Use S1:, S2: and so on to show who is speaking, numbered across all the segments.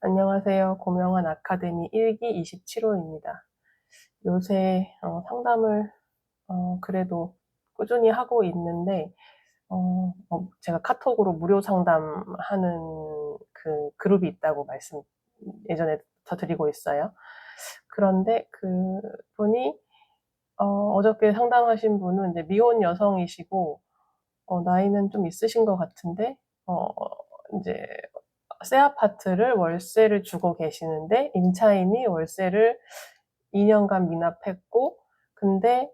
S1: 안녕하세요. 고명한 아카데미 1기 27호입니다. 요새 상담을 그래도 꾸준히 하고 있는데 제가 카톡으로 무료 상담하는 그 그룹이 있다고 말씀 예전에부터 드리고 있어요. 그런데 그분이 어저께 상담하신 분은 이제 미혼 여성이시고 나이는 좀 있으신 것 같은데 이제 새 아파트를 월세를 주고 계시는데 임차인이 월세를 2년간 미납했고, 근데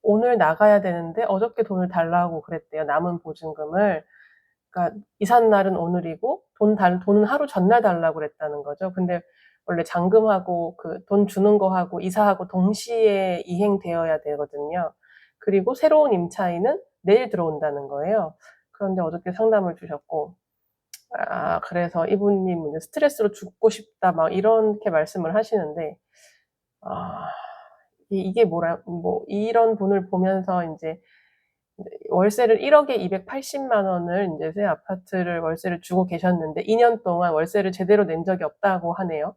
S1: 오늘 나가야 되는데 어저께 돈을 달라고 그랬대요. 남은 보증금을. 그러니까 이삿 날은 오늘이고 돈은 하루 전날 달라고 그랬다는 거죠. 근데 원래 잔금하고 그 돈 주는 거하고 이사하고 동시에 이행되어야 되거든요. 그리고 새로운 임차인은 내일 들어온다는 거예요. 그런데 어저께 상담을 주셨고, 그래서 이분님 이제 스트레스로 죽고 싶다 막 이렇게 말씀을 하시는데, 아, 이게 이런 분을 보면서 이제 월세를 1억에 280만 원을 이제 새 아파트를 월세를 주고 계셨는데 2년 동안 월세를 제대로 낸 적이 없다고 하네요.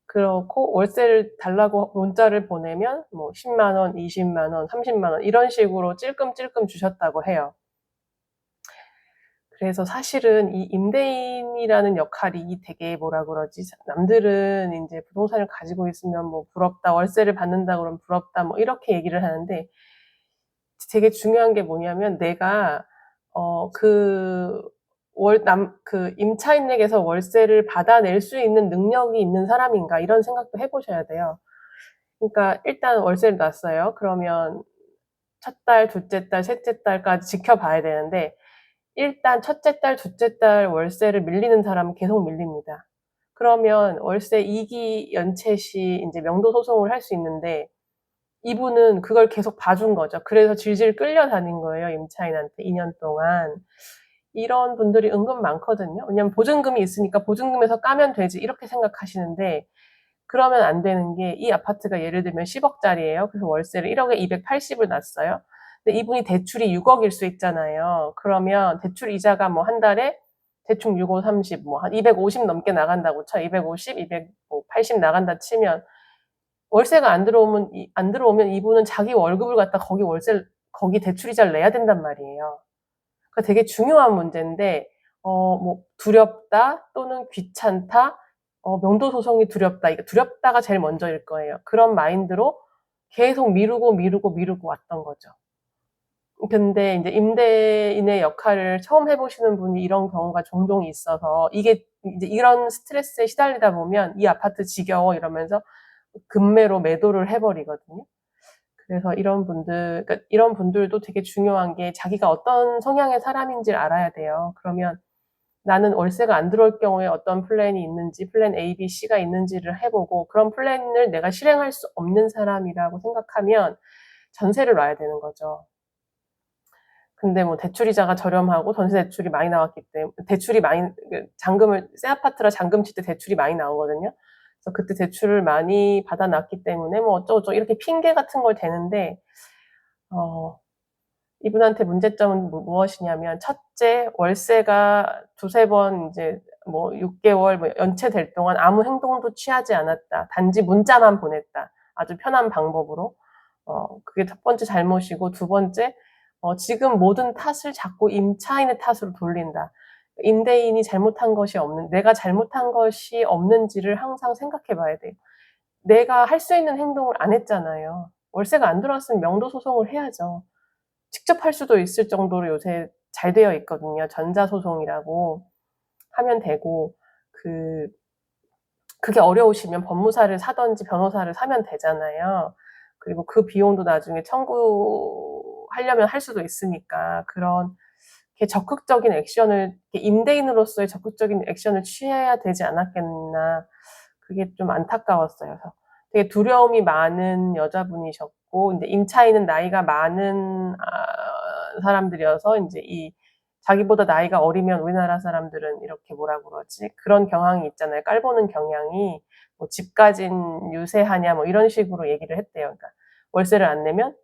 S1: 그렇고 월세를 달라고 문자를 보내면 뭐 10만 원, 20만 원, 30만 원 이런 식으로 찔끔찔끔 주셨다고 해요. 그래서 사실은 이 임대인이라는 역할이 되게 뭐라 그러지? 남들은 인제 부동산을 가지고 있으면 뭐 부럽다, 월세를 받는다 그러면 부럽다, 뭐 이렇게 얘기를 하는데, 되게 중요한 게 뭐냐면 내가 임차인에게서 월세를 받아낼 수 있는 능력이 있는 사람인가 이런 생각도 해 보셔야 돼요. 그러니까 일단 월세를 놨어요. 그러면 첫 달, 둘째 달, 셋째 달까지 지켜봐야 되는데, 일단 첫째 달, 둘째 달 월세를 밀리는 사람은 계속 밀립니다. 그러면 월세 2기 연체 시 인제 명도 소송을 할 수 있는데, 이분은 그걸 계속 봐준 거죠. 그래서 질질 끌려다닌 거예요, 임차인한테 2년 동안. 이런 분들이 은근 많거든요. 왜냐면 보증금이 있으니까 '보증금에서 까면 되지.' 이렇게 생각하시는데, 그러면 안 되는 게, 이 아파트가 예를 들면 10억 짜리예요. 그래서 월세를 1억에 280을 놨어요. 근데 이분이 대출이 6억일 수 있잖아요. 그러면 대출 이자가 뭐 한 달에 대충 6, 5, 30 뭐 한 250 넘게 나간다고 쳐요. 250, 280 나간다 치면, 월세가 안 들어오면 이분은 자기 월급을 갖다 거기 대출 이자를 내야 된단 말이에요. 그러니까 되게 중요한 문제인데, 뭐 두렵다 또는 귀찮다, 명도 소송이 두렵다. 이게 두렵다가 제일 먼저일 거예요. 그런 마인드로 계속 미루고 왔던 거죠. 근데 인제 임대인의 역할을 처음 해 보시는 분이 이런 경우가 종종 있어서, 이게 이제 이런 스트레스에 시달리다 보면 "이 아파트 지겨워." 이러면서 급매로 매도를 해 버리거든요. 그래서 이런 분들도 되게 중요한 게, 자기가 어떤 성향의 사람인지를 알아야 돼요. 그러면 나는 월세가 안 들어올 경우에 어떤 플랜이 있는지, 플랜 A, B, C가 있는지를 해 보고, 그런 플랜을 내가 실행할 수 없는 사람이라고 생각하면 전세를 놔야 되는 거죠. 근데 뭐 대출 이자가 저렴하고 전세 대출이 많이 나왔기 때문에, 잔금을 새 아파트라 잔금 칠 때 대출이 많이 나오거든요. 그래서 그때 대출을 많이 받아 놨기 때문에 뭐 어쩌고저쩌고 이렇게 핑계 같은 걸 대는데, 어 이분한테 문제점은 무엇이냐면, 첫째, 월세가 두세 번 이제 뭐 6개월 뭐 연체될 동안 아무 행동도 취하지 않았다. 단지 문자만 보냈다. 아주 편한 방법으로. 그게 첫 번째 잘못이고, 두 번째, 지금 모든 탓을 자꾸 임차인의 탓으로 돌린다. 임대인이 잘못한 것이 없는 내가 잘못한 것이 없는지를 항상 생각해 봐야 돼요. 내가 할 수 있는 행동을 안 했잖아요. 월세가 안 들어왔으면 명도 소송을 해야죠. 직접 할 수도 있을 정도로 요새 잘 되어 있거든요. 전자소송이라고 하면 되고, 그 그게 어려우시면 법무사를 사든지 변호사를 사면 되잖아요. 그리고 그 비용도 나중에 청구하려면 할 수도 있으니까, 그렇게 적극적인 액션을, 임대인으로서의 적극적인 액션을 취해야 되지 않았겠나. 그게 좀 안타까웠어요. 그래서 되게 두려움이 많은 여자분이셨고, 인제 임차인은 나이가 많은 사람들이어서, 인제 자기보다 나이가 어리면 우리나라 사람들은 이렇게 뭐라 그러지? 그런 경향이 있잖아요. 깔보는 경향이. 뭐 "집 가진 유세하냐." 뭐 이런 식으로 얘기를 했대요. 그러니까 월세를 안 내면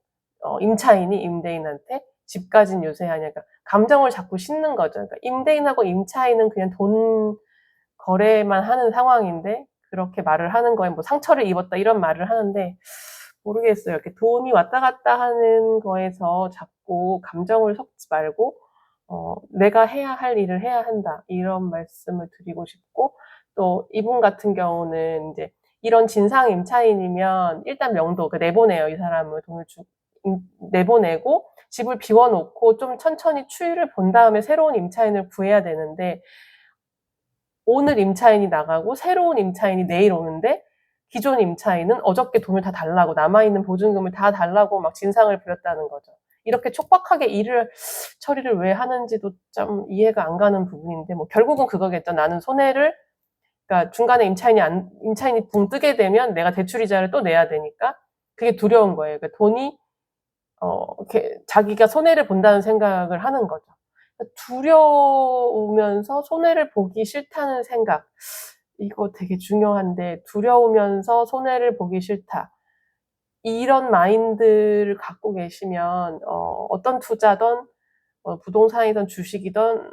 S1: 임차인이 임대인한테 "집 가진 유세하냐." 그러니까 감정을 자꾸 싣는 거죠. 그러니까 임대인하고 임차인은 그냥 돈 거래만 하는 상황인데 그렇게 말을 하는 거에 뭐 상처를 입었다 이런 말을 하는데 모르겠어요. 이렇게 돈이 왔다 갔다 하는 거에서 자꾸 감정을 섞지 말고 내가 해야 할 일을 해야 한다. 이런 말씀을 드리고 싶고 또 이분 같은 경우는 이제 이런 진상 임차인이면 일단 명도 내보내요. 이 사람을 돈을 내보내고 집을 비워놓고 좀 천천히 추이를 본 다음에 새로운 임차인을 구해야 되는데 오늘 임차인이 나가고 새로운 임차인이 내일 오는데 기존 임차인은 어저께 돈을 다 달라고 남아있는 보증금을 다 달라고 막 진상을 부렸다는 거죠. 이렇게 촉박하게 처리를 왜 하는지도 좀 이해가 안 가는 부분인데 뭐 결국은 그거겠죠. 나는 손해를 그러니까 중간에 임차인이 붕 뜨게 되면 내가 대출이자를 또 내야 되니까 그게 두려운 거예요. 그러니까 돈이 자기가 손해를 본다는 생각을 하는 거죠. 두려우면서 손해를 보기 싫다는 생각. 이거 되게 중요한데, 두려우면서 손해를 보기 싫다. 이런 마인드를 갖고 계시면, 어떤 투자든, 부동산이든 주식이든,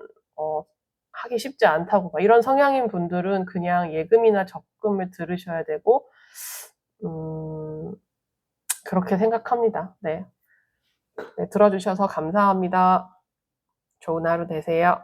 S1: 하기 쉽지 않다고 봐. 이런 성향인 분들은 그냥 예금이나 적금을 들으셔야 되고, 그렇게 생각합니다. 네. 네, 들어주셔서 감사합니다. 좋은 하루 되세요.